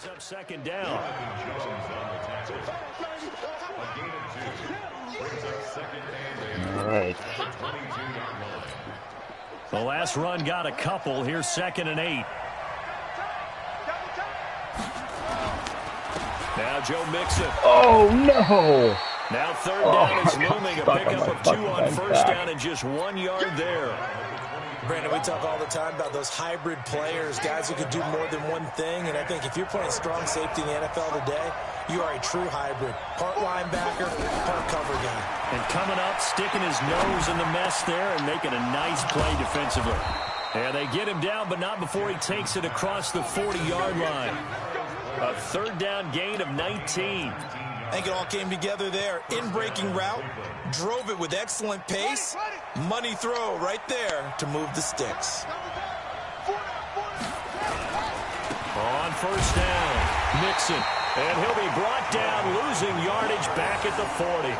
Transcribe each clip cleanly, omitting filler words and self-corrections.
brings up second down. All right. The last run got a couple. Here's 2nd and 8. Now Joe Mixon. Oh, no. Now 3rd down is looming. A pickup of 2 on 1st down and just 1 yard there. Brandon, we talk all the time about those hybrid players, guys who can do more than one thing. And I think if you're playing strong safety in the NFL today, you are a true hybrid. Part linebacker, part cover guy. And coming up, sticking his nose in the mess there and making a nice play defensively. And they get him down, but not before he takes it across the 40-yard line. A 3rd down gain of 19. I think it all came together there. In-breaking route, drove it with excellent pace. Money throw right there to move the sticks. On 1st down, Mixon. And he'll be brought down, losing yardage back at the 40.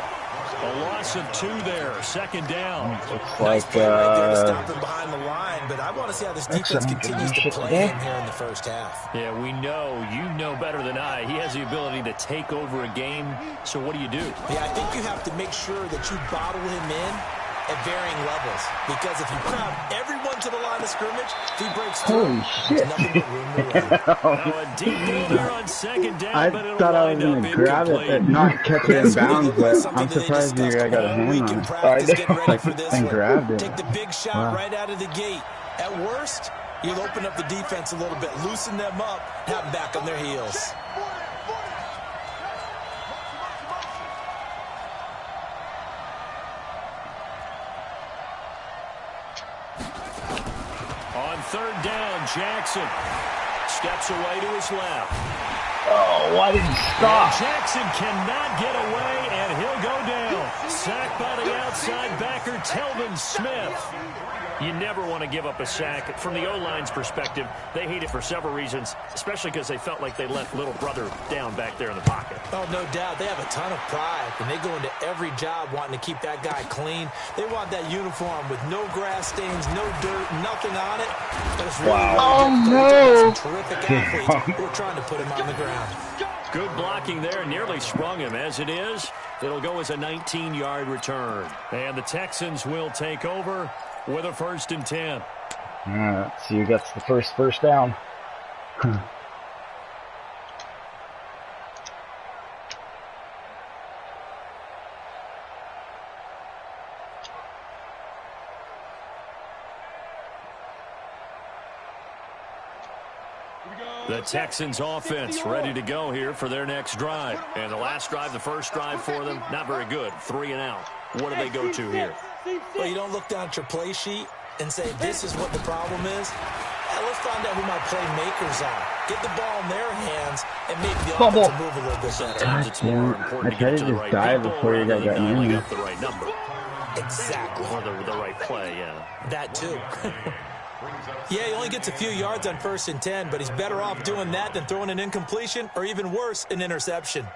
A loss of 2 there, 2nd down. Looks Nice like play right there to stop him behind the line, but I want to see how this defense continues to play him here in the first half. Yeah, we know, you know better than I. He has the ability to take over a game, so what do you do? Yeah, I think you have to make sure that you bottle him in at varying levels, because if you crowd everyone to the line of scrimmage, if he breaks through, there's nothing but room to run. Now a deep ball there on 2nd down, I but it'll thought I was wind going up to grab it, incomplete. but not catch it in bounds, but Something I'm that they surprised you discussed got a all hand week on in it. practice, getting ready for this And one. grabbed it. Take the big shot Wow. right out of the gate. At worst, you'll open up the defense a little bit, loosen them up, have them back on their heels. On 3rd down, Jackson steps away to his left. Oh, why did he stop? And Jackson cannot get away, and he'll go down. Sacked by the outside backer, Telvin Smith. You never want to give up a sack. From the O-line's perspective, they hate it for several reasons, especially because they felt like they let little brother down back there in the pocket. Oh, no doubt. They have a ton of pride, and they go into every job wanting to keep that guy clean. They want that uniform with no grass stains, no dirt, nothing on it. But it's really, really some terrific athletes who are trying to put him on the ground. Good blocking there, nearly sprung him. As it is, it'll go as a 19-yard return. And the Texans will take over with a 1st and 10. All right, so you got the first down. The Texans offense ready to go here for their next drive. And the last drive, the first drive for them, not very good. 3 and out. What do they go to here? Well, you don't look down at your play sheet and say, this is what the problem is. Let's find out who my playmakers are. Get the ball in their hands and make the offense move a little bit better. Sometimes it's more important to get to the right dive people before you got rather than that dialing in. up the right number. Exactly. Or the right play, yeah. That too. Yeah, he only gets a few yards on 1st and 10, but he's better off doing that than throwing an incompletion or even worse, an interception.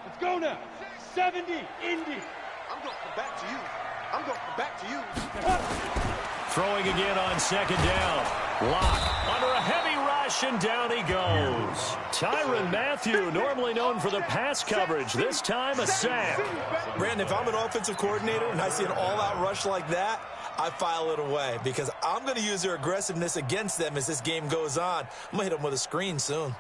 Let's go now. 70, Indy. I'm going to come back to you. I'm going to come back to you. Throwing again on 2nd down. Lock under a heavy rush, and down he goes. Tyrann Mathieu, normally known for the pass coverage, this time a sack. Brandon, if I'm an offensive coordinator and I see an all-out rush like that, I file it away because I'm going to use their aggressiveness against them as this game goes on. I'm going to hit them with a screen soon.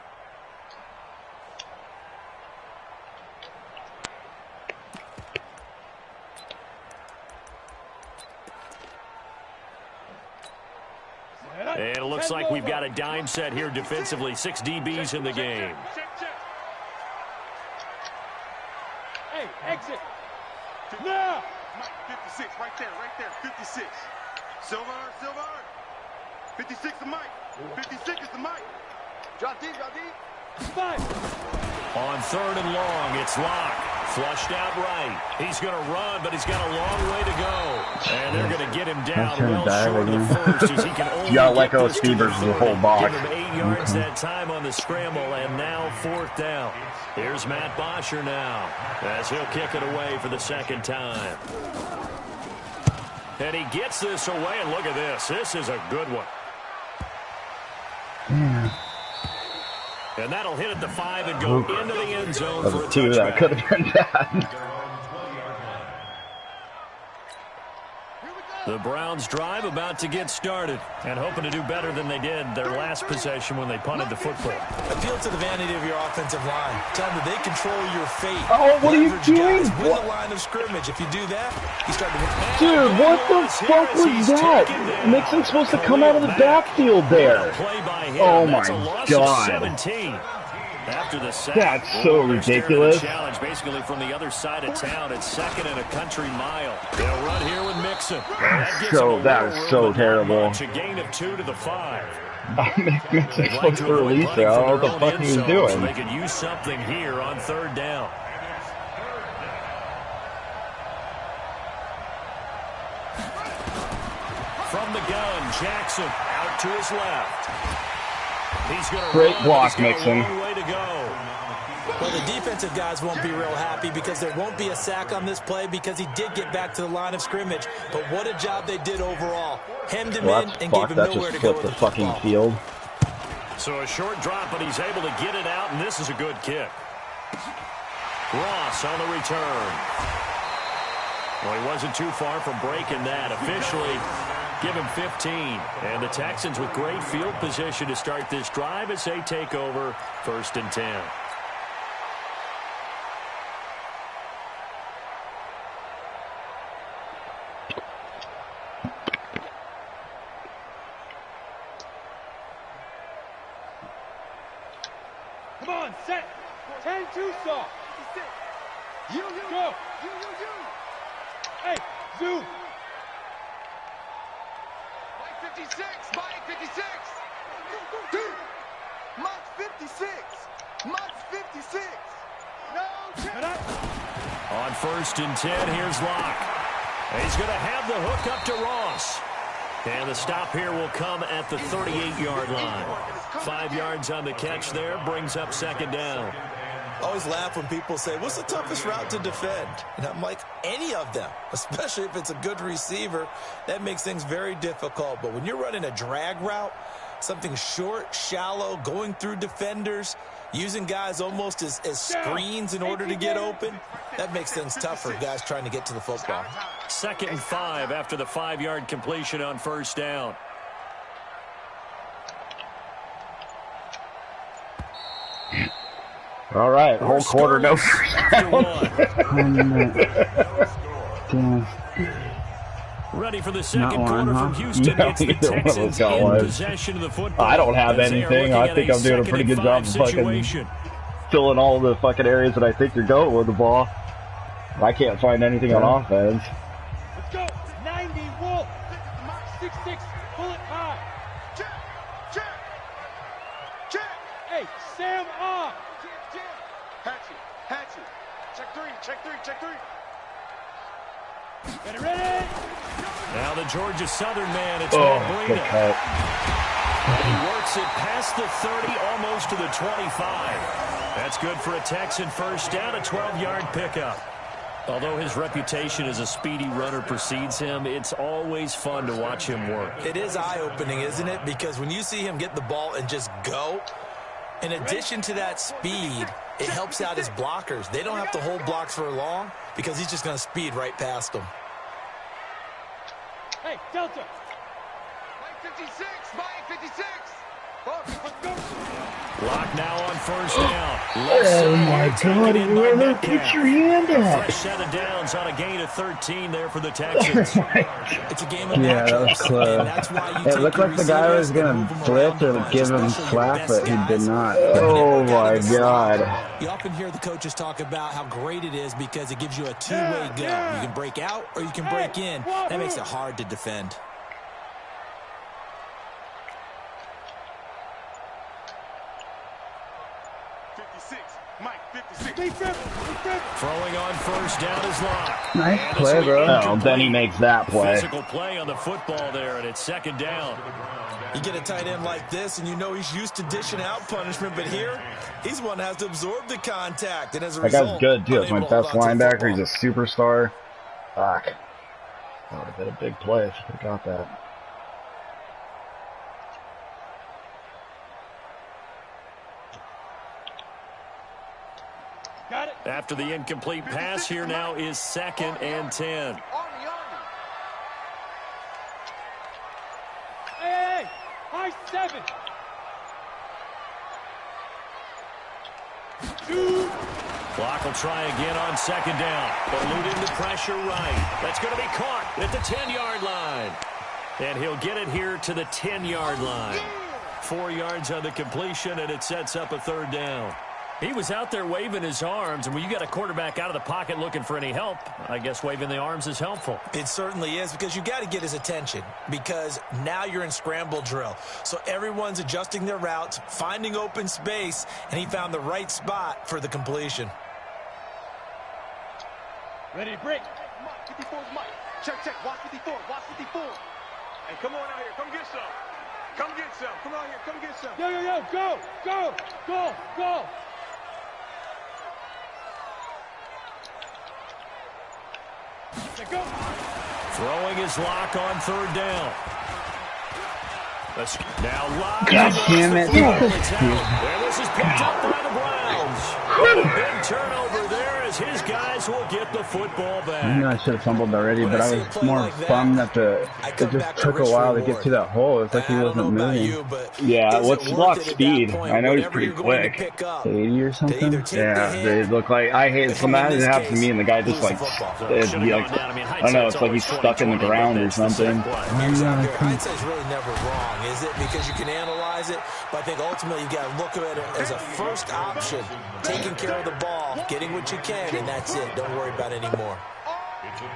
And it looks like we've got a dime set here defensively. 6 DBs in the game. Hey, exit. Now. 56, right there, 56. Silver. 56 the mic. 56 is the mic. Drop deep. 5. On 3rd and long, it's Lock. Flushed out right. He's going to run, but he's got a long way to go. And they're going to get him down well short of the first as he can only You gotta let get go this of to Steve the versus the 30. whole box. Give him 8 yards that time on the scramble, and now 4th down. Here's Matt Bosher now as he'll kick it away for the second time. And he gets this away, and look at this. This is a good one. And that'll hit at the 5 and go into the end zone for a touchback. That could have been bad. The Browns drive about to get started and hoping to do better than they did their last possession when they punted the football. Appeal to the vanity of your offensive line. Tell them that they control your fate. Oh, what are you doing? Win the line of scrimmage. If you do that, you start to win. Dude, what the fuck was that? Mixon's supposed to come out of the backfield there. Oh my God. After the sack, that's so ridiculous. Challenge basically from the other side of town. It's 2nd and a country mile. They'll run here with Mixon. That is so terrible. A gain of 2 to the 5. Mixon's supposed to release it. I don't know what the fuck he's doing. So they could use something here on 3rd down. From the gun, Jackson out to his left. He's gonna Great run, block, but he's got a Mixon. long way to go. Well, the defensive guys won't be real happy because there won't be a sack on this play because he did get back to the line of scrimmage. But what a job they did overall. Hemmed him in and gave him nowhere to go with the fucking field. So a short drop, but he's able to get it out, and this is a good kick. Ross on the return. Well, he wasn't too far from breaking that. Officially, give him 15. And the Texans with great field position to start this drive as they take over 1st and 10. Come on, set. 10-2 saw. You. Go. You. Hey, zoom. Mike 56. Mike 56. Dude. Mike 56. Mike 56. No. On 1st and 10, here's Locke. He's going to have the hook up to Ross. And the stop here will come at the 38-yard line. 5 yards on the catch there, brings up 2nd down. I always laugh when people say, what's the toughest route to defend? And I'm like, any of them, especially if it's a good receiver. That makes things very difficult. But when you're running a drag route, something short, shallow, going through defenders, using guys almost as screens in order to get open, that makes things tough for guys trying to get to the football. 2nd and 5 after the 5-yard completion on 1st down. All right, whole quarter, no first down. Ready for the second quarter from Houston. No, it's the neither one of Texans us got in one. possession of the football. I don't have anything. I think I'm doing a pretty good job of fucking filling all the fucking areas that I think you're going with the ball. I can't find anything on offense. Let's go. 90 Wolf. 6-6. Pull it high. Check. Hey, Sam off. Hatchet. Check three. Ready? Now the Georgia Southern man, it's Matt good Breida. cut. And he works it past the 30, almost to the 25. That's good for a Texan first down, a 12-yard pickup. Although his reputation as a speedy runner precedes him, it's always fun to watch him work. It is eye-opening, isn't it? Because when you see him get the ball and just go, in addition to that speed, it helps out his blockers. They don't have to hold blocks for long because he's just going to speed right past them. Hey, Delta. Mike 56. Mike 56. Let's go. Lock now on first down. Oh my God, where put your hand up? Fresh set of downs on a gain of 13 there for the Texans. It's a game of Yeah, that was matchups, and that's why you It take looked your like the guy was receivers and going move to them flip around a or bunch, give him especially your slack, best but he did guys. not. Oh my God. You often hear the coaches talk about how great it is because it gives you a two-way go. You can break out or you can break in. That makes it hard to defend. Throwing on first down is Locke. Nice play, bro. Oh, then he makes that play. Physical play on the football there, and it's second down. You get a tight end like this, and you know he's used to dishing out punishment, but here, he's one that has to absorb the contact, and as a result, that guy's good, too. That's my best linebacker. He's a superstar. Fuck. That would have been a big play if he got that. Got it. After the incomplete pass, here now is 2nd and 10. Hey, high 7. 2. Clock will try again on 2nd down. Eluding the pressure right. That's going to be caught at the 10-yard line. And he'll get it here to the 10-yard line. 4 yards on the completion, and it sets up a 3rd down. He was out there waving his arms, and when you got a quarterback out of the pocket looking for any help, I guess waving the arms is helpful. It certainly is, because you got to get his attention, because now you're in scramble drill. So everyone's adjusting their routes, finding open space, and he found the right spot for the completion. Ready to break. Mike, 54's Mike. Check, check. Watch 54. Watch 54. Hey, come on out here. Come get some. Come get some. Come out here. Come get some. Yo, yo, yo. Go. Go. Go. Go. Go. Throwing his Lock on 3rd down. Now Lock. God damn it. And this is picked up by the Browns. Big turnover there as his guys will get the football back. I know I should have fumbled already, but I was more bummed that it just took a while to get to that hole. It's like he wasn't moving. Yeah, what's Lock's speed? I know he's pretty quick. 80 or something? Yeah, they look like, I hate, sometimes it happens to me and the guy just like, I don't know, it's like he's stuck in the ground or something. Hindsight's really never wrong, is it? Because you can analyze it, but I think ultimately you got to look at it as a first option. Taking care of the ball, getting what you can, and that's it. Don't worry about it anymore.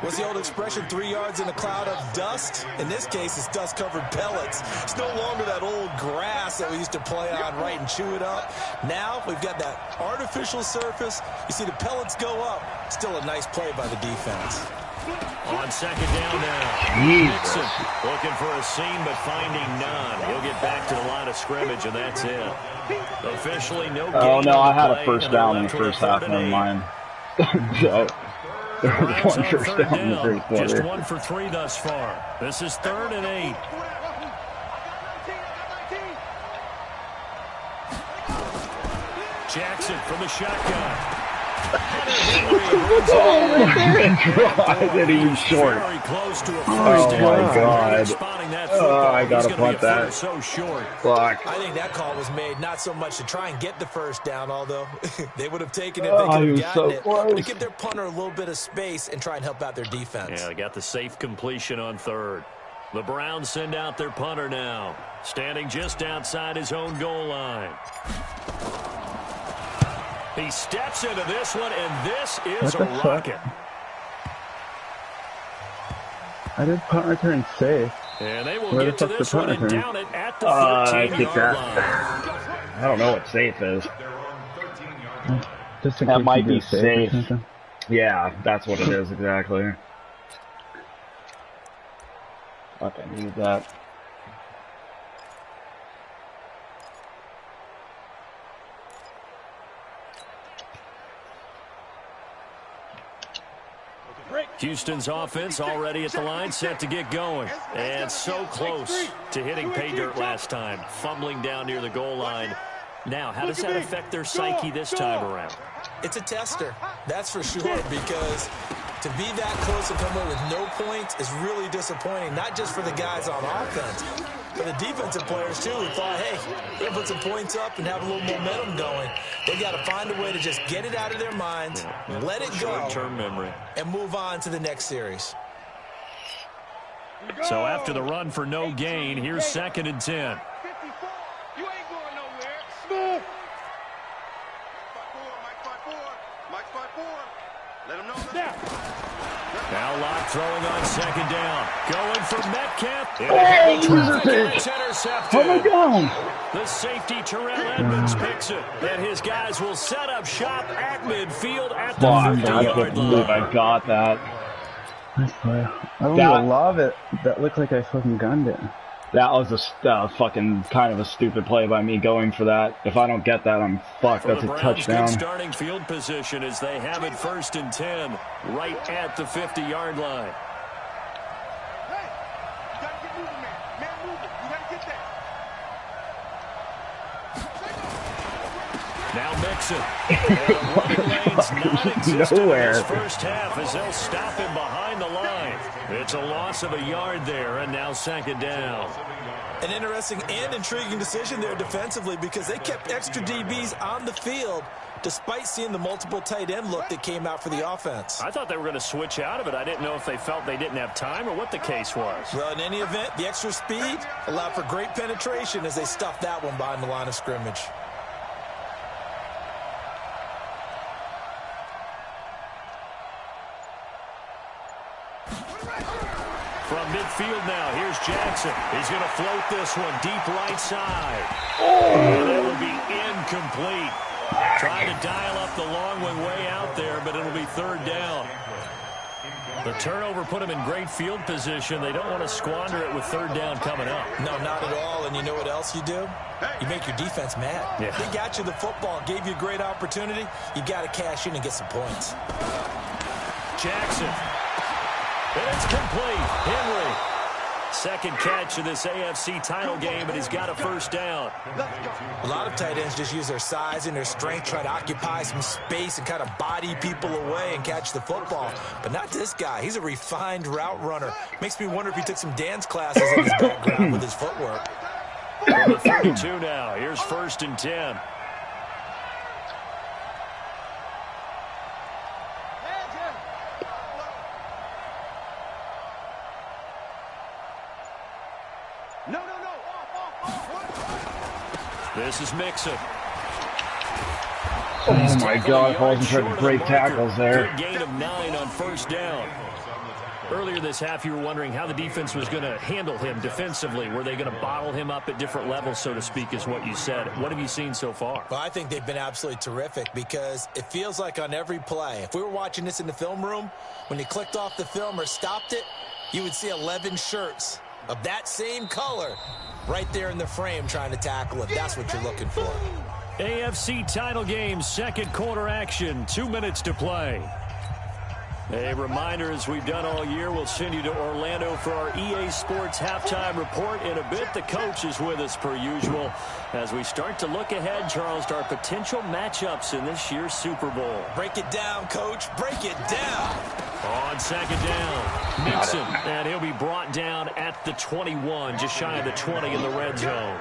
What's the old expression, 3 yards in a cloud of dust? In this case, it's dust-covered pellets. It's no longer that old grass that we used to play on, right, and chew it up. Now we've got that artificial surface. You see the pellets go up. Still a nice play by the defense. On 2nd down now. Nixon looking for a seam, but finding none. He'll get back to the line of scrimmage, and that's it. Officially no gain. Oh, no, I had a first down in the first half, never mind. So, there was one first down in the first quarter. Just 1 for 3 thus far. This is 3rd and 8. Jackson from the shotgun. And he was short. Oh my God. I gotta punt that. Fuck. I think that call was made not so much to try and get the first down, although they would have taken it if they could have gotten it. To give their punter a little bit of space and try and help out their defense. Yeah, they got the safe completion on 3rd. The Browns send out their punter now, standing just outside his own goal line. He steps into this one, and this is a rocket. I did punt return safe. And they will get to this one and down it at the 13-yard line. I don't know what safe is. That might be safe. Yeah, that's what it is exactly. Fuck, I needed that. Houston's offense already at the line, set to get going. And so close to hitting pay dirt last time, fumbling down near the goal line. Now, how does that affect their psyche this time around? It's a tester, that's for sure, because to be that close and come away with no points is really disappointing, not just for the guys on offense, but the defensive players, too, who thought, hey, we're going to put some points up and have a little momentum going. They got to find a way to just get it out of their minds, let it go, short-term memory, and move on to the next series. So after the run for no gain, here's 2nd and 10. You ain't going nowhere. Smooth. Mike's 5-4. Mike's 5-4. Let him know. Now Ball locked, throwing on second down. Going for Metcalf. It's intercepted. Oh my God. The safety, Terrell Edmonds, picks it. And his guys will set up shop at midfield at the 50-yard line. I got that. I don't even love it. That looked like I fucking gunned it. That was a fucking kind of a stupid play by me going for that. If I don't get that, I'm fucked. That's a touchdown. Good starting field position as they have it 1st and 10 right at the 50-yard line. Hey, you got to get moving, man. Man moving. You got to get that. Now Mixon. And the running lane's non-existent in his first half as they'll stop him behind the line. It's a loss of a yard there, and now 2nd down. An interesting and intriguing decision there defensively because they kept extra DBs on the field despite seeing the multiple tight end look that came out for the offense. I thought they were going to switch out of it. I didn't know if they felt they didn't have time or what the case was. Well, in any event, the extra speed allowed for great penetration as they stuffed that one behind the line of scrimmage. From midfield now, here's Jackson. He's going to float this one deep right side. And that will be incomplete. Trying to dial up the long way out there, but it'll be 3rd down. The turnover put them in great field position. They don't want to squander it with 3rd down coming up. No, not at all. And you know what else you do? You make your defense mad. Yeah. They got you the football, gave you a great opportunity. You got to cash in and get some points. Jackson. And it's complete. Henry. 2nd catch of this AFC title game, and he's got a 1st down. A lot of tight ends just use their size and their strength, try to occupy some space and kind of body people away and catch the football. But not this guy. He's a refined route runner. Makes me wonder if he took some dance classes in his background with his footwork. From the 32 now. Here's 1st and 10. This is Mixon. Oh my God, if I wasn't trying to break tackles there. Good gain of 9 on 1st down. Earlier this half, you were wondering how the defense was going to handle him defensively. Were they going to bottle him up at different levels, so to speak, is what you said. What have you seen so far? Well, I think they've been absolutely terrific because it feels like on every play, if we were watching this in the film room, when you clicked off the film or stopped it, you would see 11 shirts of that same color right there in the frame trying to tackle it. That's what you're looking for. AFC title game, 2nd quarter action, 2 minutes to play. A reminder, as we've done all year, we'll send you to Orlando for our EA Sports halftime report in a bit. The coach is with us per usual as we start to look ahead, Charles, to our potential matchups in this year's Super Bowl. Break it down, coach. Break it down. On 2nd down, Mixon, and he'll be brought down at the 21, just shy of the 20 in the red zone.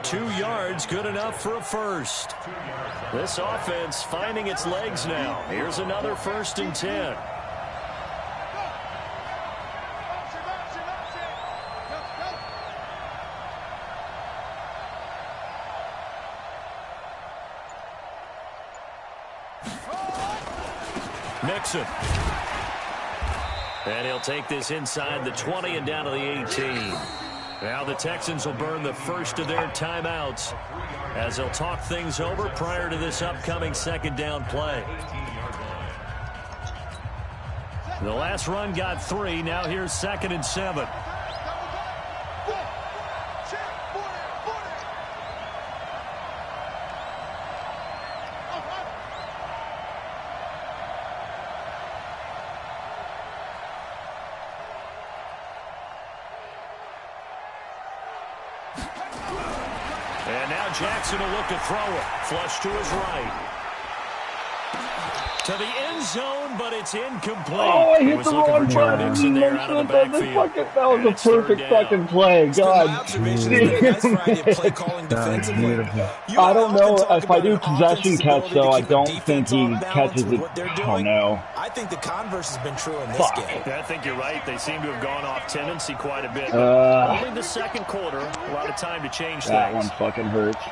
2 yards, good enough for a 1st. This offense finding its legs now. Here's another 1st and 10. Mixon. And he'll take this inside the 20 and down to the 18. Now the Texans will burn the first of their timeouts as they'll talk things over prior to this upcoming 2nd down play. The last run got 3. Now here's 2nd and 7. And now Jackson will look to throw it. Flush to his right. To the end zone, but it's incomplete. Oh, I hit the wrong button. That was a perfect fucking play. God. I don't know if I do possession catch, though. I don't think he catches it. Oh, no. I think the converse has been true in this game. I think you're right. They seem to have gone off tendency quite a bit. Only the 2nd quarter. A lot of time to change things. That one fucking hurts.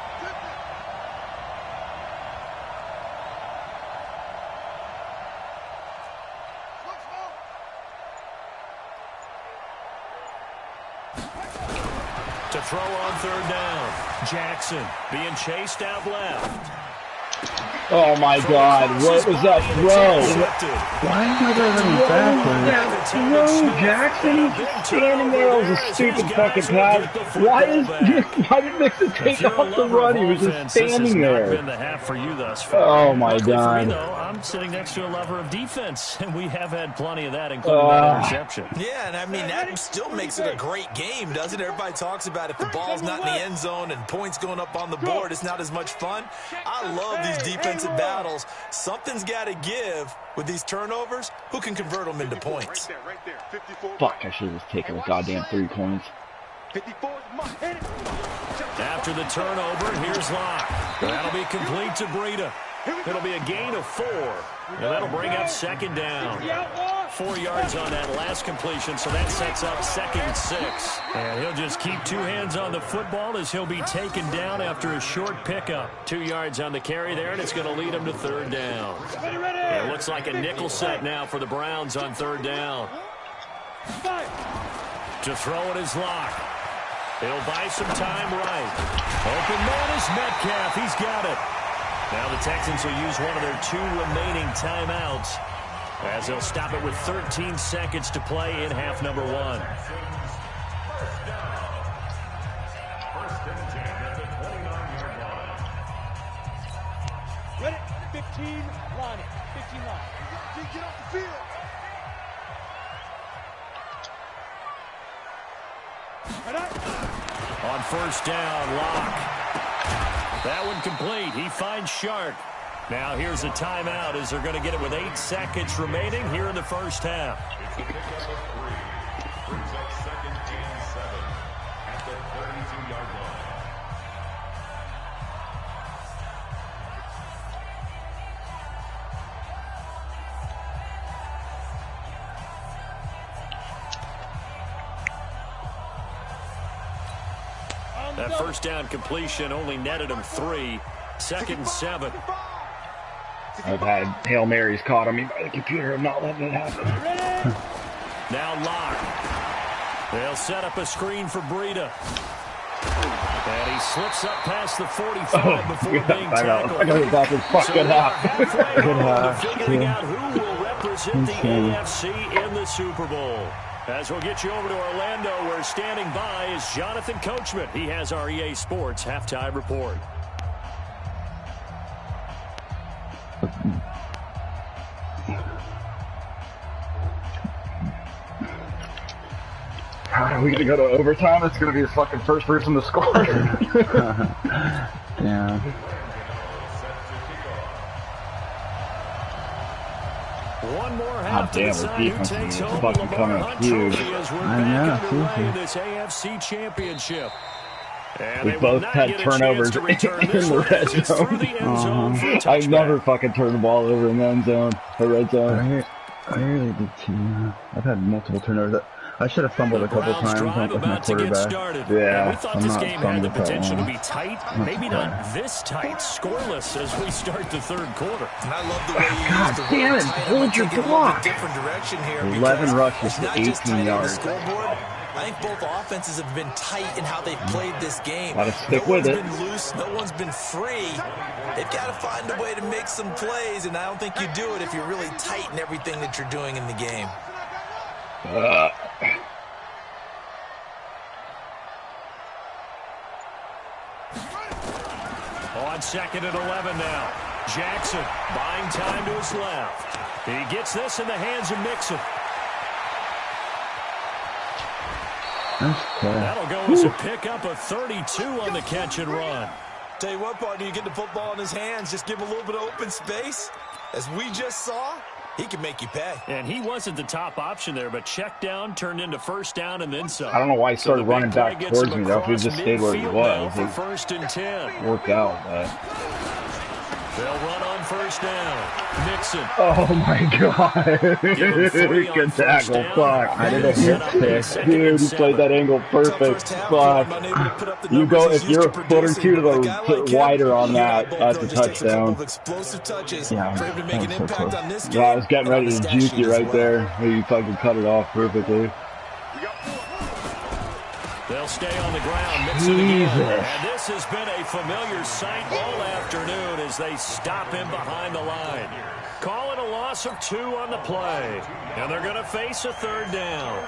on third down. Jackson being chased out left. Oh my God, what was that throw? Why am I running backwards? That throw, Jackson, he's standing there. It was a stupid fucking pass. Why did Mixon take off the run? He was just standing there. Oh my God. I'm sitting next to a lover of defense, and we have had plenty of that, including that interception. Yeah, and I mean, that still makes it a great game, doesn't it? Everybody talks about if the ball's not in the end zone and points going up on the board, it's not as much fun. I love these defensive battles. Something's got to give with these turnovers. Who can convert them into points? Fuck, I should have just taken the goddamn 3 points. After the turnover, here's Locke. That'll be complete to Breida. It'll be a gain of 4, and that'll bring up second down. 4 yards on that last completion, so that sets up 2nd and 6. And he'll just keep 2 hands on the football as he'll be taken down after a short pickup. 2 yards on the carry there, and it's going to lead him to third down. It looks like a nickel set now for the Browns on third down. To throw it is Locke. He'll buy some time right. Open man is Metcalf. He's got it. Now the Texans will use one of their 2 remaining timeouts as they'll stop it with 13 seconds to play in half number 1. Ready? 15 line. 15 line. Get off the field. On first down, Locke. That one complete. He finds Shark. Now here's a timeout as they're going to get it with 8 seconds remaining here in the first half. That first down completion only netted him 3. 2nd and 7. I've had Hail Marys caught on me by the computer. I'm not letting it happen. Now Locke. They'll set up a screen for Breida. And he slips up past the 45 before being tackled. I got it back in fucking half. Good half. Figuring out who will represent the AFC in the Super Bowl. As we'll get you over to Orlando, where standing by is Jonathan Coachman. He has our EA Sports halftime report. Are we going to go to overtime? It's going to be the fucking first person to score. Yeah. One more half to decide who takes home the Lamar Hunt Trophy as we're back underway in this AFC Championship. We both had turnovers in the red zone. I never fucking turned the ball over in the end zone, the red zone. I really did too. I've had multiple turnovers. I should have fumbled a couple times with my quarterback. Yeah, we thought this game had the potential to be tight. Maybe not this tight, scoreless as we start the third quarter. And I love the way you God damn it, hold your block. Different direction here. 11 rushes to 18 yards. I think both offenses have been tight in how they've played this game. Gotta stick with it. No one's been loose. No one's been free. They've got to find a way to make some plays, and I don't think you do it if you're really tight in everything that you're doing in the game. On 2nd and 11 now. Jackson buying time to his left. He gets this in the hands of Mixon. That'll go as a pickup of 32 on the catch and run. Tell you what, partner, you get the football in his hands, just give him a little bit of open space. As we just saw, he can make you pay. And he wasn't the top option there, but check down turned into first down and then some. I don't know why he started running back towards me, though. If he just stayed where he was. For 1st and 10. Worked out, but... They'll run on first down. Mixon. Oh my god. Good tackle. Fuck. I did a hit pick. Dude, you played that angle perfect. Fuck. You go, if you're a foot or two to the wider on that, that's a touchdown. Yeah, that was so close. Yeah, I was getting ready to juke you right there. You fucking cut it off perfectly. They'll They'll stay on the ground, mix it again. And this has been a familiar sight all afternoon as they stop him behind the line. Call it a loss of 2 on the play. And they're going to face a 3rd down.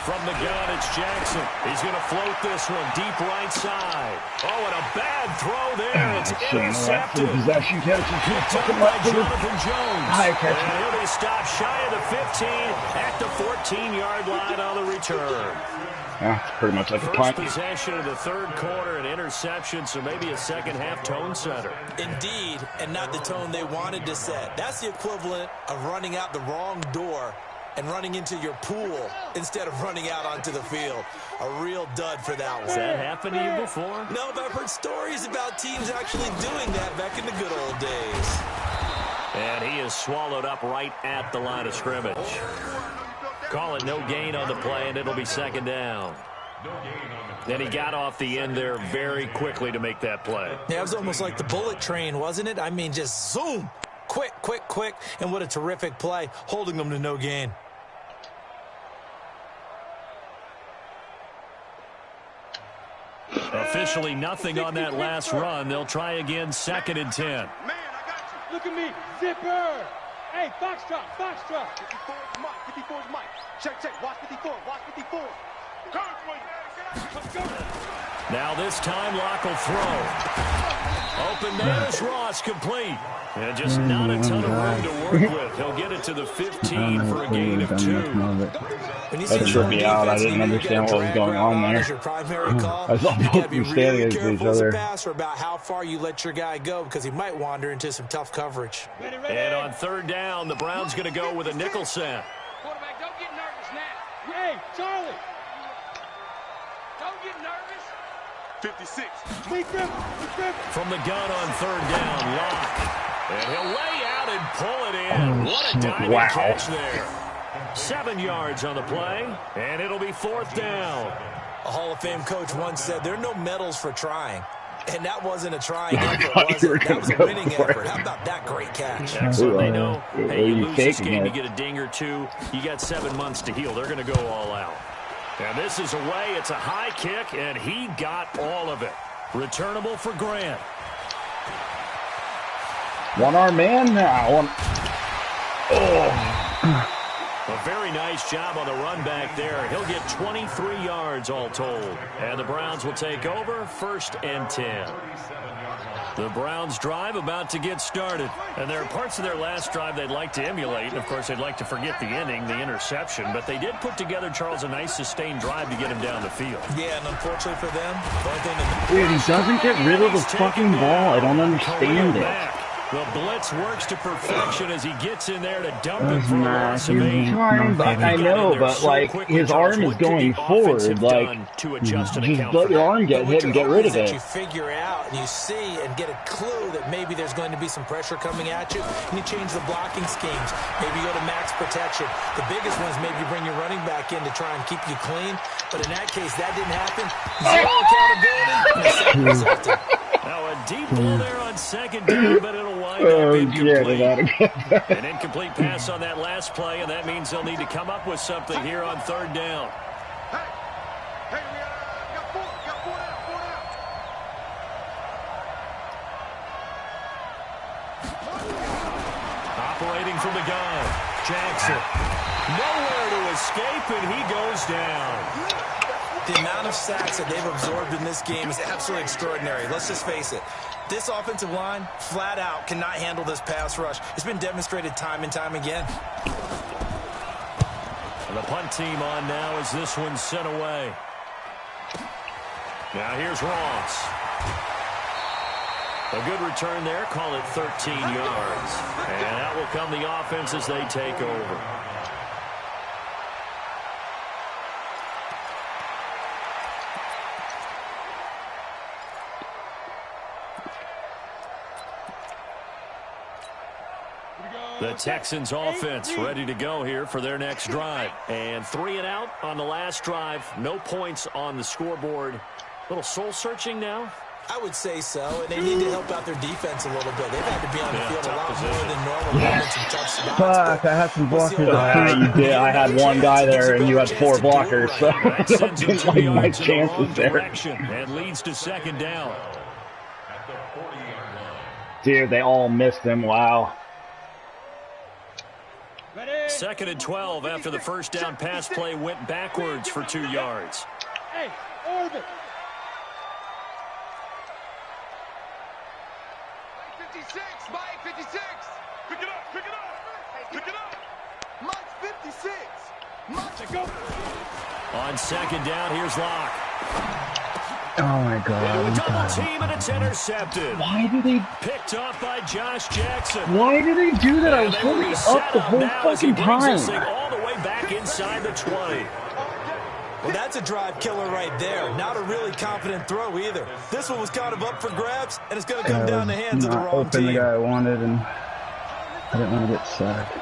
From the gun, it's Jackson. He's going to float this one deep right side. Oh, and a bad throw there. It's intercepted. Possession catch. By Jonathan Jones. High catch. And he'll be stopped shy of the 15 at the 14-yard line on the return. Yeah, it's pretty much like a First punt. possession of the 3rd quarter, an interception, so maybe a second-half tone setter. Indeed, and not the tone they wanted to set. That's the equivalent of running out the wrong door and running into your pool instead of running out onto the field. A real dud for that one. Has that happened to you before? No, but I've heard stories about teams actually doing that back in the good old days. And he is swallowed up right at the line of scrimmage. Call it no gain on the play, and it'll be 2nd down. Then he got off the end there very quickly to make that play. Yeah, it was almost like the bullet train, wasn't it? I mean, just zoom. Quick, quick, quick. And what a terrific play, holding them to no gain. Officially nothing on that last run. They'll try again, 2nd and 10. Man, I got you. Look at me. Zipper. Hey, Foxtrot, Foxtrot. 54's Mike, 54's Mike. Check, check. Watch 54, watch 54. Let's go. Now this time, Locke will throw. Open man is Ross, complete. And just not a ton of room to work with. He'll get it to the 15 for a gain of 2. That tripped me out. I didn't understand what was going on there. I saw both of them standing against each other. Or about how far you let your guy go, because he might wander into some tough coverage. And on 3rd down, the Browns going to go with a nickel set. Quarterback, don't get nervous now. Hey, Charlie. Don't get nervous. 56. From the gun on 3rd down, Locke. And he'll lay out and pull it in. What a diving catch there. 7 yards on the play, and it'll be 4th down. A Hall of Fame coach once said there are no medals for trying. And that wasn't a trying effort, was it? That was a winning effort. How about that great catch? Excellent. They know, hey, you lose this game, you get a ding or 2. You got 7 months to heal. They're going to go all out. And this is away. It's a high kick, and he got all of it. Returnable for Grant. One-arm man now. A very nice job on the run back there. He'll get 23 yards all told. And the Browns will take over, 1st and 10. The Browns drive about to get started. And there are parts of their last drive they'd like to emulate. And, of course, they'd like to forget the ending, the interception. But they did put together, Charles, a nice sustained drive to get him down the field. Yeah, and unfortunately for them, dude, he doesn't get rid of the fucking ball. I don't understand it. The blitz works to perfection as he gets in there to dump it for a loss of 8. I know, but like his arm is going forward. Like, just let your arm get hit and get rid of it. You figure out and you see and get a clue that maybe there's going to be some pressure coming at you, and you change the blocking schemes. Maybe you go to max protection. The biggest one is maybe you bring your running back in to try and keep you clean. But in that case, that didn't happen. Zero accountability. Now a deep ball there on 2nd down, but it'll wind up incomplete. An incomplete pass on that last play, and that means they'll need to come up with something here on 3rd down. Hey, we got 4 down. Operating from the gun, Jackson. Nowhere to escape, and he goes down. The amount of sacks that they've absorbed in this game is absolutely extraordinary. Let's just face it. This offensive line, flat out, cannot handle this pass rush. It's been demonstrated time and time again. And the punt team on now as this one's sent away. Now here's Ross. A good return there. Call it 13 yards. And that will come the offense as they take over. The Texans offense ready to go here for their next drive. And 3 and out on the last drive. No points on the scoreboard. A little soul searching now. I would say so, and they need to help out their defense a little bit. They've had to be on the field a lot more than normal moments in tough spots. Fuck, I had some blockers. You did. I had one guy there, and you had 4 blockers, so That sends him 2 like my yards in the wrong chances there. direction and leads to 2nd down. Dude, they all missed him. Wow. 2nd and 12 after the first down pass play went backwards for 2 yards. Hey, orbit. 56, Mike, 56. Pick it up, pick it up, pick it up. Mike's 56. Mike, go. On 2nd down, here's Locke. Oh my Into a god. double team, and it's intercepted. Why do they? Picked off by Josh Jackson. Why do they do that? I was They holding it reset up the whole now as he fucking brings this thing time. all the way back inside the 20. Well, that's a drive killer right there. Not a really confident throw either. This one was kind of up for grabs, and it's going to come down the hands of the wrong Open the team. guy I wanted, and I didn't want to get sacked.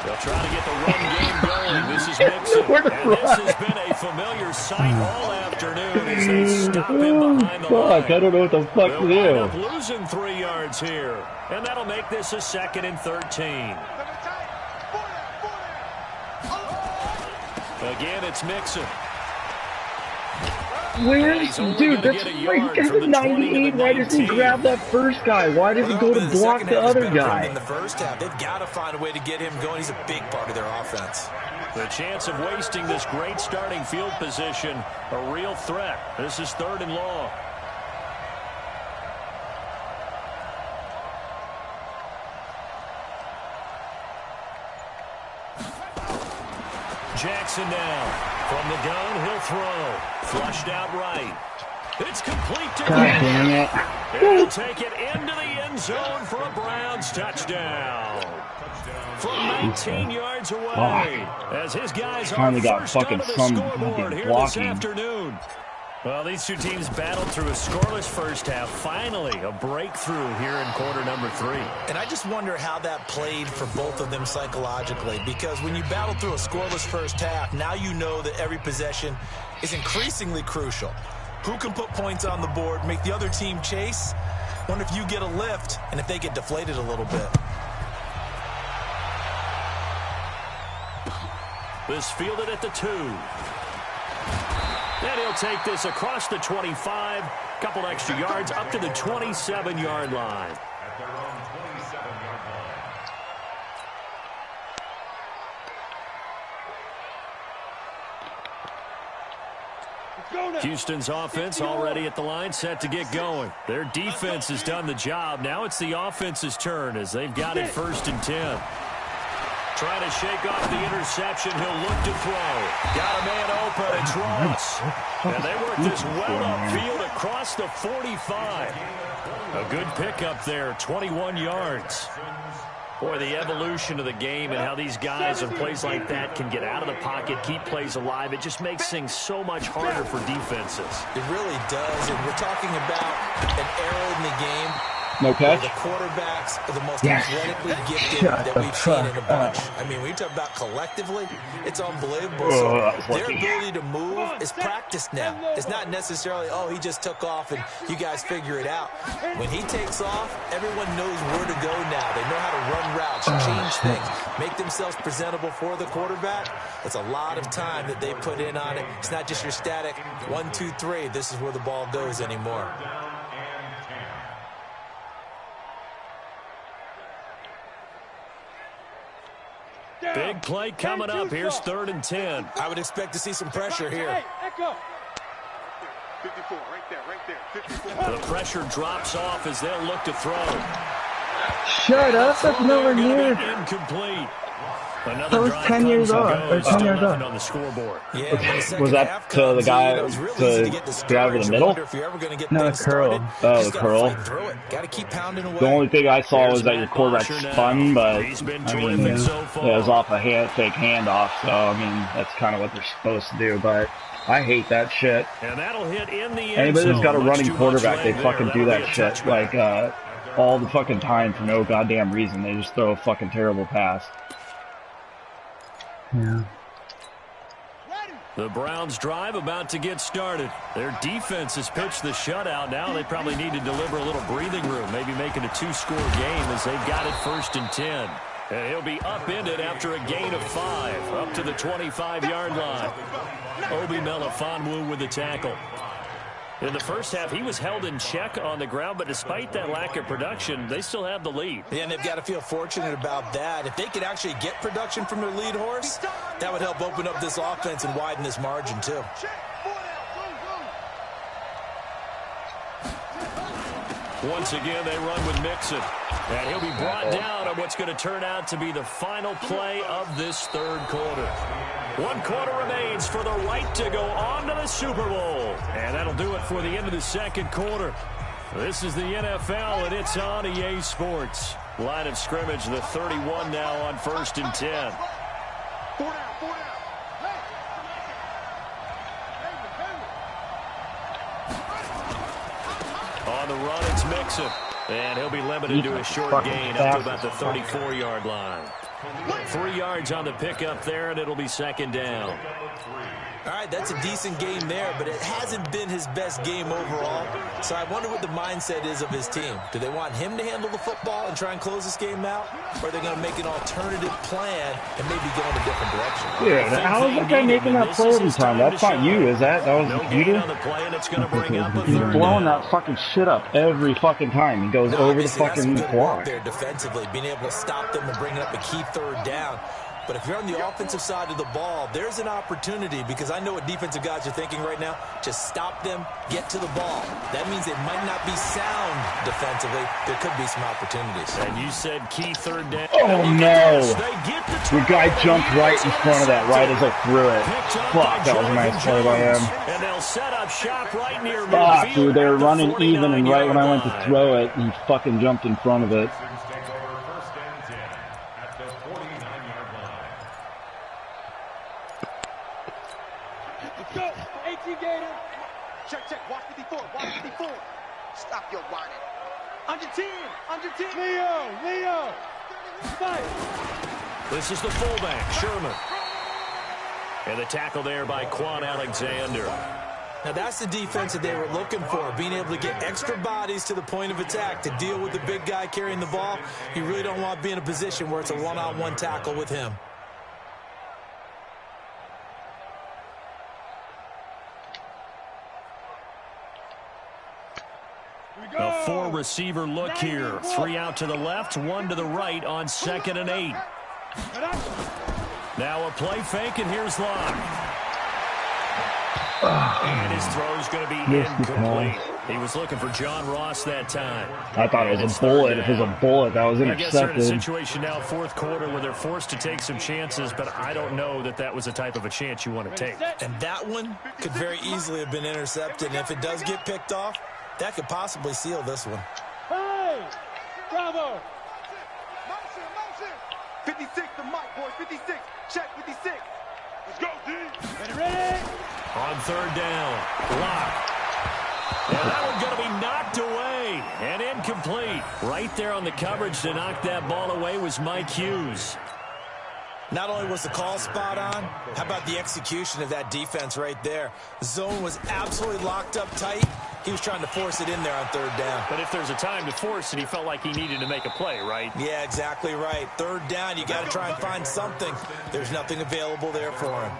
They'll try to get the run game going. This is Mixon. Where to And this run? has been a familiar sight all afternoon as they stop him behind the Fuck, line. I don't know what the fuck They'll to wind do. up losing 3 yards here. And that'll make this a 2nd and 13. Again, it's Mixon. Where's dude? That's right. He's got 98. Why doesn't he grab that first guy? Why does he go to block the other guy? In the first half, they've got to find a way to get him going. He's a big part of their offense. The chance of wasting this great starting field position, a real threat. This is 3rd and long. Jackson now. From the gun, he'll throw. Flushed out right. It's complete to God damn it. He'll take it into the end zone for a Browns touchdown. From 19 yards away. As his guys are Finally got first fucking onto the some scoreboard fucking here blocking. this afternoon. Well, these two teams battled through a scoreless first half. Finally, a breakthrough here in quarter number 3. And I just wonder how that played for both of them psychologically, because when you battle through a scoreless first half, now you know that every possession is increasingly crucial. Who can put points on the board, make the other team chase? Wonder if you get a lift and if they get deflated a little bit. This fielded at the 2. And he'll take this across the 25, couple extra yards up to the 27-yard line. Houston's offense already at the line, set to get going. Their defense has done the job. Now it's the offense's turn as they've got it 1st and 10. Trying to shake off the interception. He'll look to throw. Got a man open. It's Ross. And they work this well upfield across the 45. A good pickup there, 21 yards. Boy, the evolution of the game and how these guys in plays like that can get out of the pocket, keep plays alive, it just makes things so much harder for defenses. It really does, and we're talking about an era in the game No catch? The quarterbacks are the most athletically gifted that we've seen in a bunch. I mean, when you talk about collectively, it's unbelievable. So their ability to move is practiced now. It's not necessarily, oh, he just took off and you guys figure it out. When he takes off, everyone knows where to go now. They know how to run routes, change things, make themselves presentable for the quarterback. It's a lot of time that they put in on it. It's not just your static 1, 2, 3. This is where the ball goes anymore. Big play coming up. Here's 3rd and 10. I would expect to see some pressure here. Hey, echo. 54, right there, 54. The pressure drops off as they'll look to throw. Shut up, that's nowhere near. Incomplete. Another That was drive 10 years comes and off, or goes. 10 Still years nothing off. on the scoreboard. Yeah, when the second Was that half to the comes, guy, you know, it's real to easy to get the guy over the discouraged. middle? Wonder if you're ever going to get No, things the curl. started. Oh, Just the gotta curl. fight through it. Got to keep pounding away. The only thing I saw Here's was that your Matt quarterback Bosher now. spun, but He's been I mean, terrific so far. it was off a fake handoff, so I mean that's kind of what they're supposed to do. But I hate that shit. And that'll hit in the end Anybody that's zone. got a Much running too much quarterback, they leg fucking there. do That'll that be a shit touchback. like all the fucking time for no goddamn reason. They just throw a fucking terrible pass. Yeah. The The Browns drive about to get started. Their defense has pitched the shutout. Now they probably need to deliver a little breathing room, maybe make it a 2-score game as they've got it 1st and 10. And he'll be upended after a gain of 5, up to the 25-yard line. Obi Melifonwu with the tackle. In the first half, he was held in check on the ground, but despite that lack of production, they still have the lead. Yeah, and they've got to feel fortunate about that. If they could actually get production from their lead horse, that would help open up this offense and widen this margin, too. Once again, they run with Mixon. And he'll be brought down on what's going to turn out to be the final play of this 3rd quarter. 1 quarter remains for the right to go on to the Super Bowl. And that'll do it for the end of the 2nd quarter. This is the NFL, and it's on EA Sports. Line of scrimmage, the 31 now on 1st and 10. 4 down, 4 down. On the run, it's Mixon. And he'll be limited to a short gain up to about the 34-yard line. 3 yards on the pickup there, and it'll be 2nd down. All right, that's a decent game there, but it hasn't been his best game overall. So I wonder what the mindset is of his team. Do they want him to handle the football and try and close this game out? Or are they going to make an alternative plan and maybe go in a different direction? Yeah, how is that guy making that play every time? That's not you, is that? That was the computer? He's blowing that fucking shit up every fucking time. He goes over the fucking block. There defensively, being able to stop them and bring up a key 3rd down. But if you're on the offensive side of the ball, there's an opportunity, because I know what defensive guys are thinking right now. Just stop them, get to the ball. That means they might not be sound defensively. There could be some opportunities. And you said key 3rd down. Oh, no. The guy jumped right in front of that right as I threw it. Fuck, that was a nice play by him. And they'll set up shop right near fuck, dude, they were running even, and right when I went to throw it, he fucking jumped in front of it. Check, check. Watch 54. Watch 54. Stop your whining. Under 10. Under 10. Leo. Fight. This is the fullback, Sherman. And the tackle there by Quan Alexander. Now that's the defense that they were looking for, being able to get extra bodies to the point of attack to deal with the big guy carrying the ball. You really don't want to be in a position where it's a one-on-one tackle with him. A 4-receiver look here. 3 out to the left, 1 to the right on 2nd and 8. Now a play fake, and here's Locke. And his throw's going to be incomplete. He was looking for John Ross that time. I thought it was a bullet. If it was a bullet, that was intercepted. I guess they're in a situation now, 4th quarter, where they're forced to take some chances, but I don't know that that was the type of a chance you want to take. And that one could very easily have been intercepted. And if it does get picked off, that could possibly seal this one. Hey! Bravo! 56 to Mike, boys. 56. Check 56. Let's go, D. Ready? On 3rd down, Locke. And that one's going to be knocked away and incomplete. Right there on the coverage to knock that ball away was Mike Hughes. Not only was the call spot on, how about the execution of that defense right there? The zone was absolutely locked up tight. He was trying to force it in there on 3rd down. But if there's a time to force it, he felt like he needed to make a play, right? Yeah, exactly right. 3rd down, you got to try and find something. There's nothing available there for him.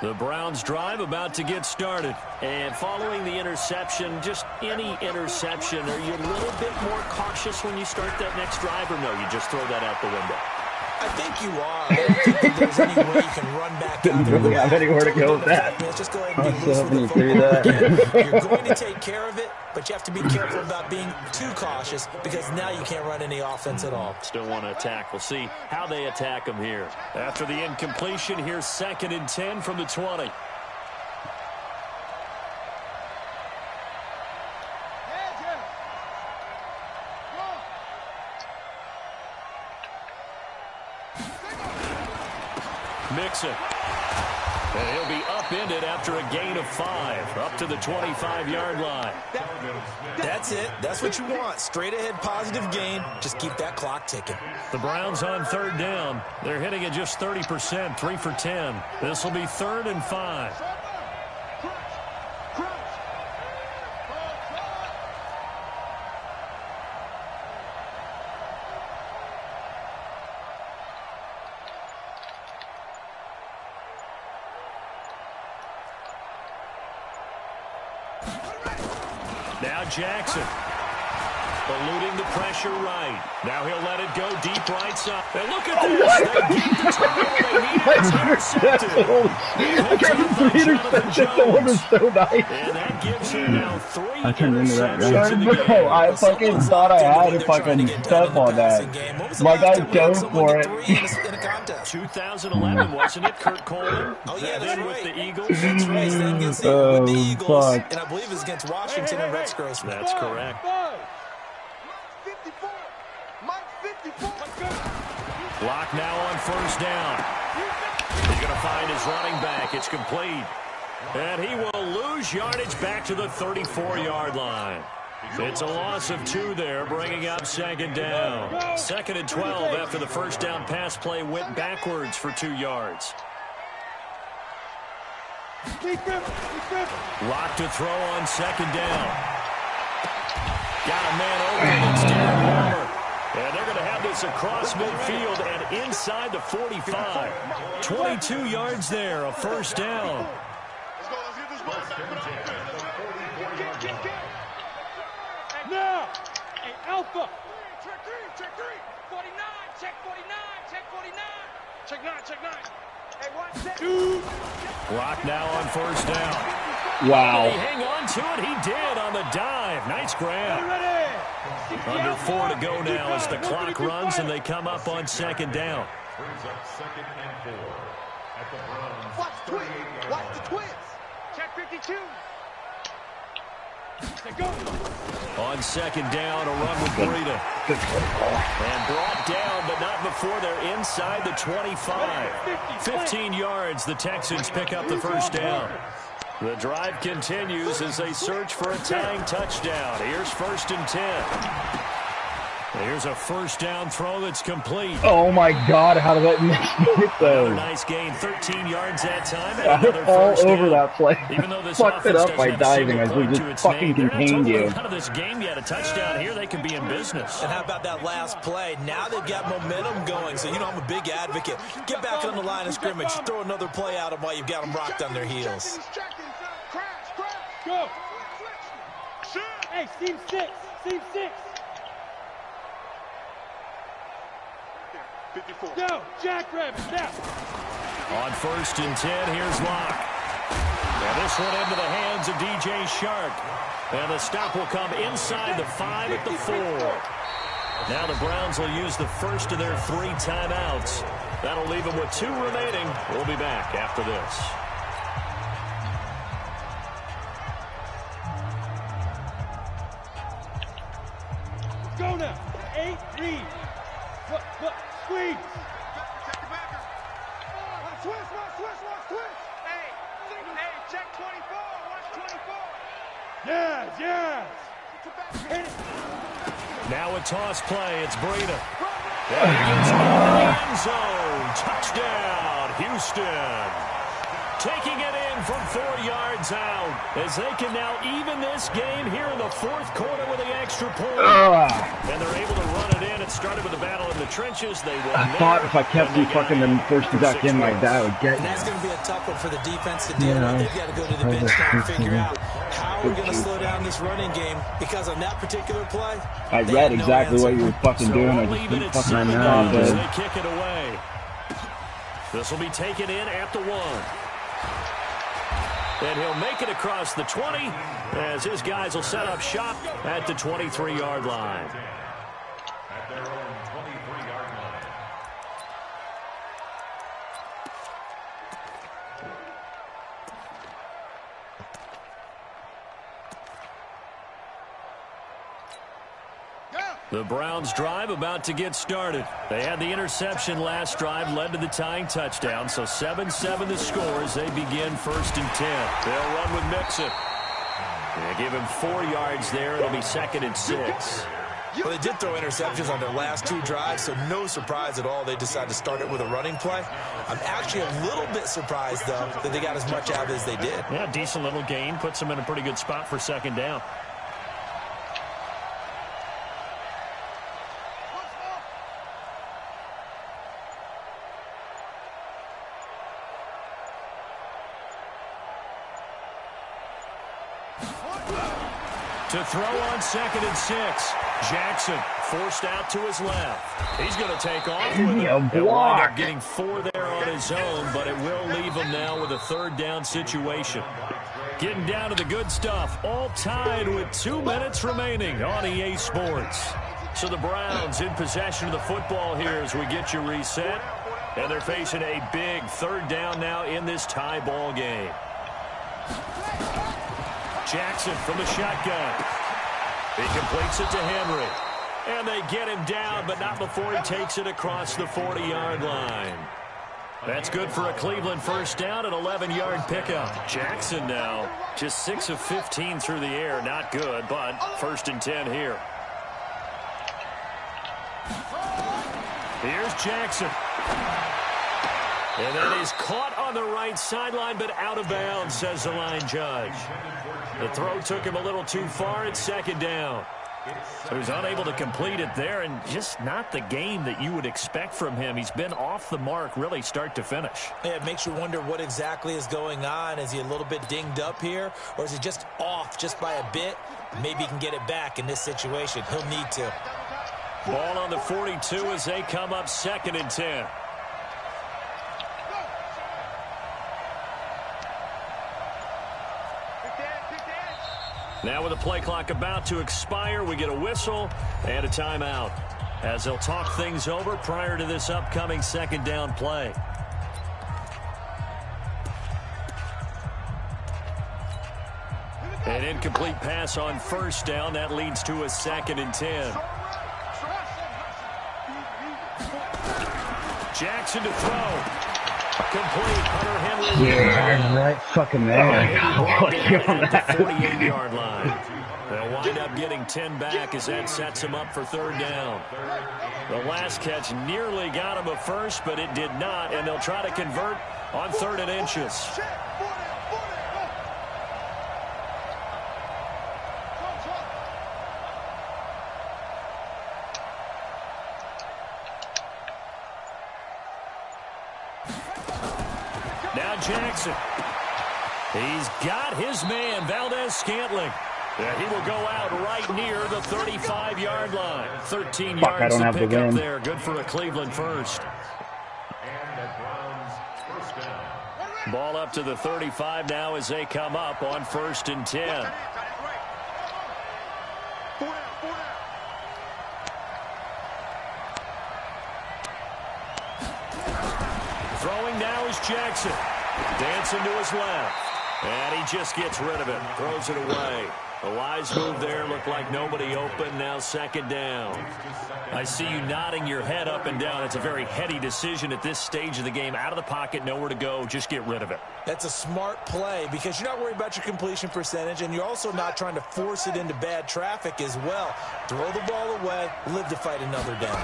The Browns drive about to get started. And following the interception, just any interception, are you a little bit more cautious when you start that next drive, or no, you just throw that out the window? I think you are. I don't think that there's any way you can run back out there. Really have anywhere to go with that. Let's just go ahead and be loose with the football. You're going to take care of it, but you have to be careful about being too cautious, because now you can't run any offense at all. Still want to attack. We'll see how they attack them here. After the incompletion, here's 2nd and 10 from the 20. Mixon. And he'll be upended after a gain of 5, up to the 25-yard line. That's it. That's what you want. Straight ahead positive gain. Just keep that clock ticking. The Browns on 3rd down. They're hitting at just 30%, 3 for 10. This will be 3rd and 5. Now Jackson, eluding the pressure right. Now he'll let it go deep right side. And look at this. They get the tackle they need. It's intercepted. I got 3 interceptions. That one was so nice. And that gives him now 3 I turned into that guy. Bro, I fucking thought I had a fucking step on that. My guy dove for it. 2011, wasn't it? Kurt Coleman. Oh, yeah, that's right. With the Eagles. That's right. Then against with the Eagles. And I believe it's against Washington and Rex Grossman. That's correct. 54. Mike 54. Lock now on 1st down. He's going to find his running back. It's complete. And he will lose yardage back to the 34-yard line. It's a loss of 2 there, bringing up 2nd down. 2nd and 12 after the 1st down pass play went backwards for 2 yards. Lock to throw on 2nd down. Got a man open. It's Darren Waller. And they're going to have this across midfield and inside the 45. 22 yards there, a 1st down. Let's get this ball. Now, hey, Alpha. Check 3. 49, check 49, check 49. Check 9, check 9. Hey, watch that. Dude. Lock now on 1st down. Wow. Did he hang on to it? He did on the dive. Nice grab. Under 4 to go now as the clock runs and they come up on 2nd down. Watch the twins. Watch the twins. Check 52. Go. On 2nd down, a run with Breida. And brought down, but not before they're inside the 25. 15 yards, the Texans pick up the 1st down. The drive continues as they search for a tying touchdown. Here's 1st and 10. Here's a 1st down throw that's complete. Oh my God, how did that miss Another those? nice gain, 13 yards that time. And another All 1st over down. that play. Even though this Fucked it offense up by doesn't have a diving. I single point just to its fucking name, they're not contained totally you. out of this game yet. A touchdown here, they could be in business. And how about that last play? Now they've got momentum going. So, you know, I'm a big advocate. Get back on the line of scrimmage. Throw another play at them while you've got them rocked on their heels. Crash. Go. Hey, seam 6. Seam 6. 54. Go. Jackrabbit. Now. On 1st and 10, here's Locke. And this one into the hands of DJ Shark. And the stop will come inside the 5 at the 4. Now the Browns will use the first of their 3 timeouts. That'll leave them with 2 remaining. We'll be back after this. Go now. 8, read. What? Squeeze. Check the backer. Watch twist. Hey, check 24. Watch 24. Yes. Hit it. Now a toss play. It's Breida. And he gets it in the end zone. Touchdown, Houston. Taking it in from 4 yards out as they can now even this game here in the 4th quarter with the extra point. And they're able to run it in. It started with a battle in the trenches. They won. I thought if I kept you fucking them first back in like that, I would get And that's you. going to be a tough one for the defense to deal with. They've got to go to the bench now and figure out how we're going to slow down this running game, because on that particular play, I read exactly what you were fucking doing. I just didn't fucking know. As they kick it away. This will be taken in at the 1. And he'll make it across the 20 as his guys will set up shop at the 23-yard line. At their own 23-yard line. Go. The Browns drive about to get started. They had the interception last drive, led to the tying touchdown. So 7-7 the score as they begin 1st and 10. They'll run with Mixon. They give him 4 yards there. It'll be 2nd and 6. Well, they did throw interceptions on their last 2 drives, so no surprise at all they decided to start it with a running play. I'm actually a little bit surprised, though, that they got as much out as they did. Yeah, decent little gain. Puts them in a pretty good spot for 2nd down. To throw on 2nd and 6. Jackson forced out to his left. He's going to take off with it. He'll wind up getting 4 there on his own, but it will leave him now with a 3rd down situation. Getting down to the good stuff. All tied with 2 minutes remaining on EA Sports. So the Browns in possession of the football here as we get you reset. And they're facing a big 3rd down now in this tie ball game. Jackson from the shotgun. He completes it to Henry. And they get him down, but not before he takes it across the 40-yard line. That's good for a Cleveland 1st down, an 11-yard pickup. Jackson now just 6 of 15 through the air. Not good, but 1st and 10 here. Here's Jackson. And that is caught on the right sideline, but out of bounds, says the line judge. The throw took him a little too far. It's 2nd down. So he was unable to complete it there, and just not the game that you would expect from him. He's been off the mark really start to finish. Yeah, it makes you wonder what exactly is going on. Is he a little bit dinged up here, or is he just off just by a bit? Maybe he can get it back in this situation. He'll need to. Ball on the 42 as they come up 2nd and 10. Now with the play clock about to expire, we get a whistle and a timeout as they'll talk things over prior to this upcoming 2nd down play. An incomplete pass on 1st down. That leads to a 2nd and 10. Jackson to throw. Complete. Hunter Henry. Yeah, right fucking there. The 48-yard line. They'll wind up getting 10 back as that sets him up for 3rd down. The last catch nearly got him a first, but it did not, and they'll try to convert on 3rd and inches. Now Jackson. He's got his man, Valdez-Scantling. And he will go out right near the 35-yard line. 13 yards to pick up there. Good for a Cleveland 1st. Ball up to the 35 now as they come up on 1st and 10. Throwing now is Jackson. Dancing to his left. And he just gets rid of it. Throws it away. A wise move there. Looked like nobody open. Now 2nd down. I see you nodding your head up and down. It's a very heady decision at this stage of the game. Out of the pocket, nowhere to go. Just get rid of it. That's a smart play because you're not worried about your completion percentage, and you're also not trying to force it into bad traffic as well. Throw the ball away. Live to fight another down.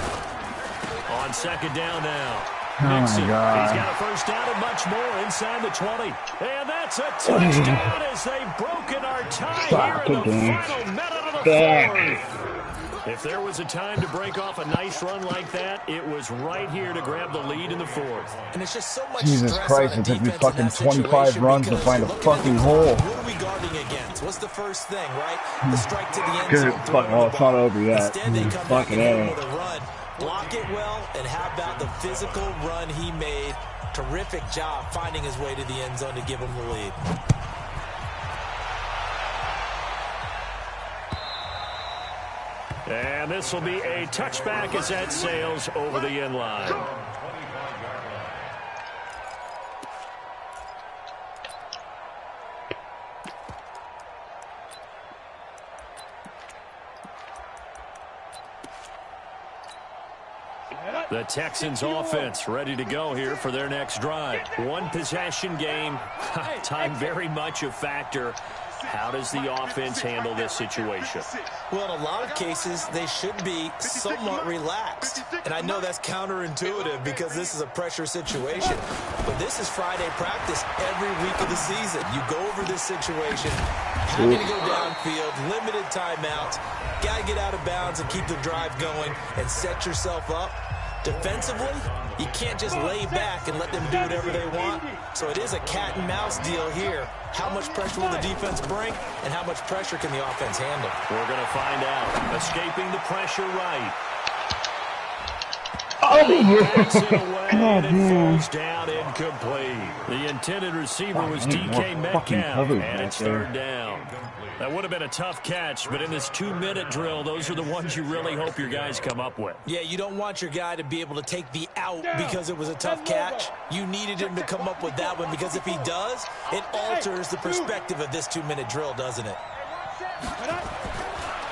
On 2nd down now. Oh Mixon. my God. He's got a 1st down and much more inside the 20. And that's a touchdown as they've broken our tie here in the final minute of the 4th. If there was a time to break off a nice run like that, it was right here to grab the lead in the 4th. And it's just so much Jesus stress Christ, on it took me defense in fucking that 25 situation runs to because find a look at fucking it. hole. What are we guarding against? What's the first thing, right? The strike to the end Good. zone. Fuck, oh, it's not over yet. Instead, they come back Fucking and hit him A. with a run. Block it well, and how about the physical run he made? Terrific job finding his way to the end zone to give him the lead. And this will be a touchback as that sails over the end line. The Texans offense ready to go here for their next drive. One possession game. Time very much a factor. How does the offense handle this situation? Well, in a lot of cases, they should be somewhat relaxed. And I know that's counterintuitive because this is a pressure situation. But this is Friday practice every week of the season. You go over this situation, having to go downfield, limited timeouts, got to get out of bounds and keep the drive going and set yourself up. Defensively, you can't just lay back and let them do whatever they want. So it is a cat and mouse deal here. How much pressure will the defense bring, and how much pressure can the offense handle? We're going to find out. Escaping the pressure right. And it falls down incomplete. The intended receiver was DK Metcalf, and it's third down. That would have been a tough catch, but in this 2-minute drill, those are the ones you really hope your guys come up with. Yeah, you don't want your guy to be able to take the out because it was a tough catch. You needed him to come up with that one because if he does, it alters the perspective of this 2-minute drill, doesn't it?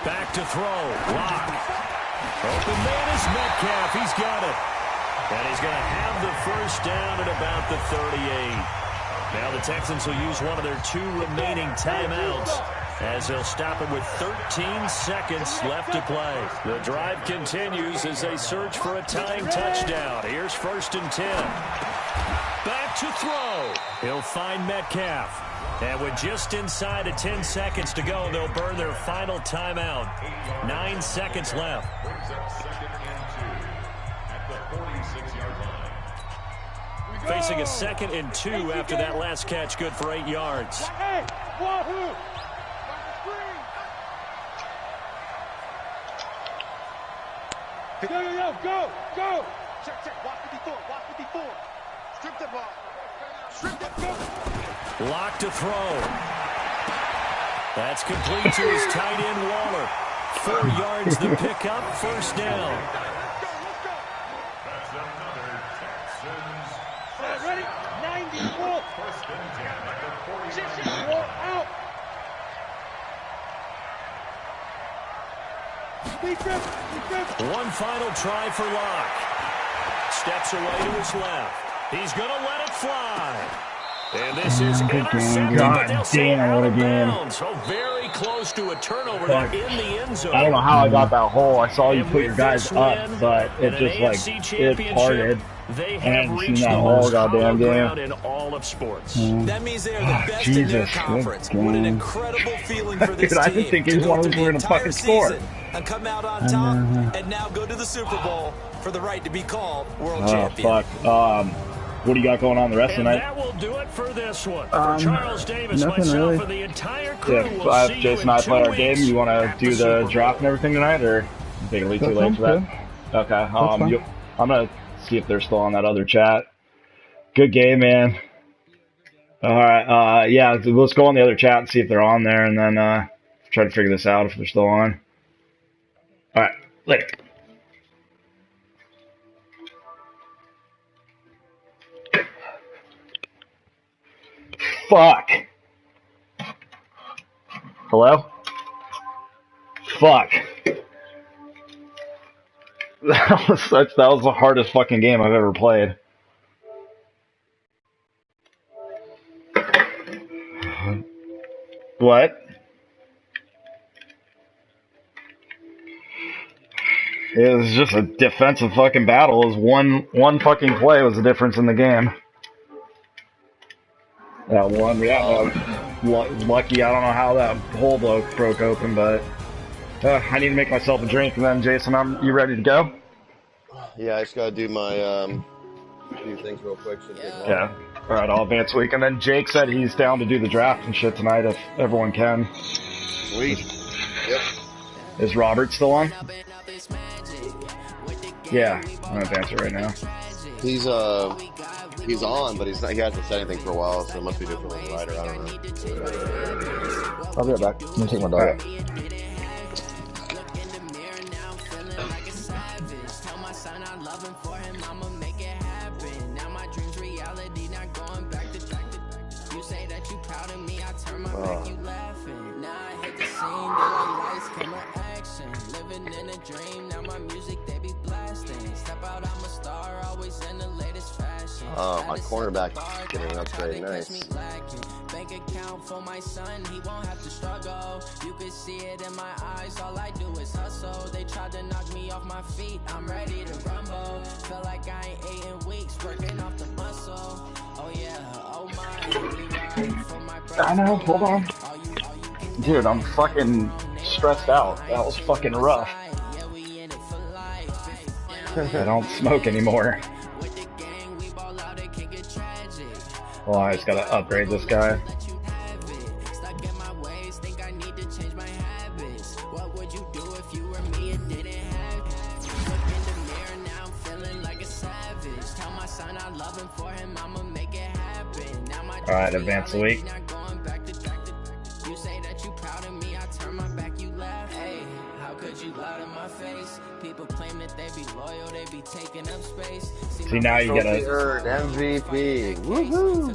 Back to throw. Lock. Open man is Metcalf. He's got it. And he's going to have the first down at about the 38. Now the Texans will use one of their 2 remaining timeouts as they'll stop it with 13 seconds left to play. The drive continues as they search for a tying touchdown. Here's 1st and 10. Back to throw. He'll find Metcalf. And with just inside of 10 seconds to go, they'll burn their final timeout. 9 seconds left. Facing a 2nd and 2 after that last catch, good for 8 yards. Go! Check, watch 54. Strip the ball. Go! Lock to throw. That's complete to his tight end, Waller. 4 yards the pickup, first down. Ready? 94. Out. One final try for Locke. Steps away to his left. He's going to let it fly. And this is intercepted, but they'll say out of bounds. So very close to a turnover there in the end zone. I don't know how I got that hole. I saw you put your guys up, but it just like it parted. They have reached that the whole most goddamn ground game in all of sports. That means they are the best in their conference. What an incredible feeling for this Dude, team. I didn't think either one of them were going to fucking score. And come out on top, and now go to the Super Bowl for the right to be called world champion. Oh, fuck. What do you got going on the rest of the night? And that will do it for this one. For Charles Davis, nothing myself, really. and the entire crew, Yeah, we'll see Jason and I play our game. You want to do the draft and everything tonight, or you think it'll be too late for that? Okay. I'm going to see if they're still on that other chat. Good game, man. All right. Yeah, let's go on the other chat and see if they're on there, and then try to figure this out if they're still on. All right. Later. Fuck. Hello? Fuck. That was the hardest fucking game I've ever played. What? It was just a defensive fucking battle. It was one fucking play was the difference in the game. That one, yeah, lucky. I don't know how that hole broke open, but I need to make myself a drink. And then, Jason, you ready to go? Yeah, I just gotta do my few things real quick. Yeah. All right, I'll advance week. And then Jake said he's down to do the draft and shit tonight if everyone can. Sweet. Yep. Is Robert still on? Yeah, I'm gonna advance it right now. He's on, but he hasn't said anything for a while, so it must be different with the rider. I don't know. I'll be right back. I'm gonna take my dog out. Oh, my cornerback getting an upgrade. Nice. Bank account for my son, he won't have to struggle. You can see it in my eyes, all I do is hustle. They tried to knock me off my feet, I'm ready to rumble. Feel like I ain't ate in weeks, working off the muscle. Oh yeah, oh my, for my I know, hold on. Dude, I'm fucking stressed out. That was fucking rough. I don't smoke anymore. Well, I just gotta upgrade this guy. Alright, advance the week. See, now you get a MVP. Woohoo!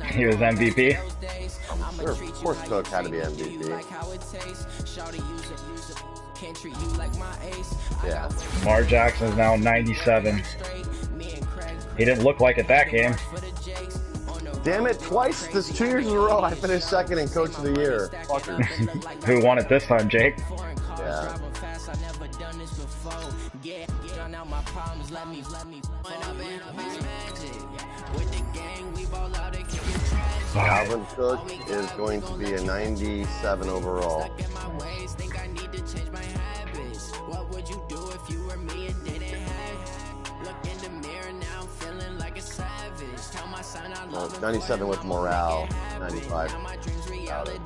He was MVP. Sure, of course, Cook had to be MVP. Yeah. Lamar Jackson is now 97. He didn't look like it that game. Damn it, twice this 2 years in a row I finished second in Coach of the Year. Fucker. Who won it this time, Jake? Yeah. Calvin Cook is going to be a 97 overall. Well, 97 with morale, 95. Got it.